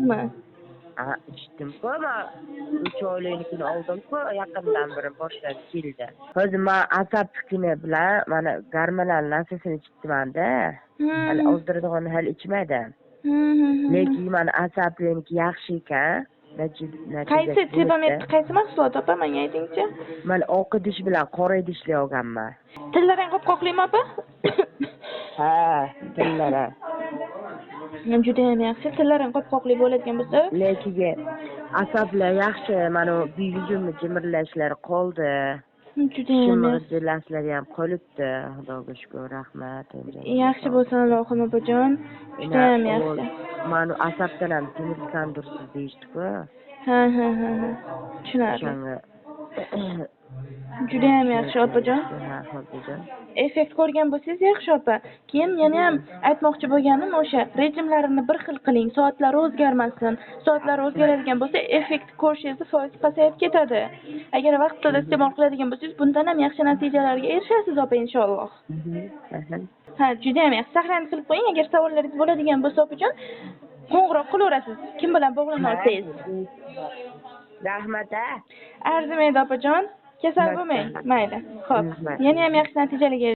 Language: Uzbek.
ichdingizmi? Ichdimku, man 3 oylikni oldim-ku, yaqindan beri boshlab keldi. Hozir men asab tukuni bilan mana gormonal nasosini ichibman-da. Hali ozdiradigan hali ichmadim. Lekin mana asabimniki yaxshi ekan. Qaysi Sebametni qaysi mahsulot opa, menga aytingchi? Men oq idish bilan qora idishli olganman. Tillaring qopqoqlimi opa? Ha, tillari. Juda ham yaxshi, tillaring qopqoqli bo'ladigan bo'lsa. Lekin asablar yaxshi, mana buyugimni jimirlashlari qoldi. Juda ham yaxshi. Jimirlashlar ham qolibdi. Xudoga shukr, rahmat. Yaxshi bo'lsin Allohim opajon. Juda ham yaxshi. Mana asabdan ham jimirkandursiz deyishdi-ku. Ha. Tushunardim. Juda ham yaxshi opajon. Ha, opajon. Effekt ko'rgan bo'lsangiz yaxshi opa. Keyin yana ham aytmoqchi bo'lganim o'sha rejimlarini bir xil qiling, soatlari o'zgarmasin. Soatlari o'zgaradigan bo'lsa, effekt ko'rishingiz foiz pasayib ketadi. Agar vaqtida iste'mol qiladigan bo'lsangiz, bundan ham yaxshi natijalarga erishasiz opa inshaalloh. Ha, juda ham yaxshi. Saqlanib qilib qo'ying, agar savollaringiz bo'ladigan bo'lsa opajon, qo'ng'iroq qilaverasiz. Kim bilan bog'lana olsangiz. Rahmat. Arzimaydi opajon. Kasal bo'lmang. Mayli. Xo'p. Yana ham yaxshi natijalarga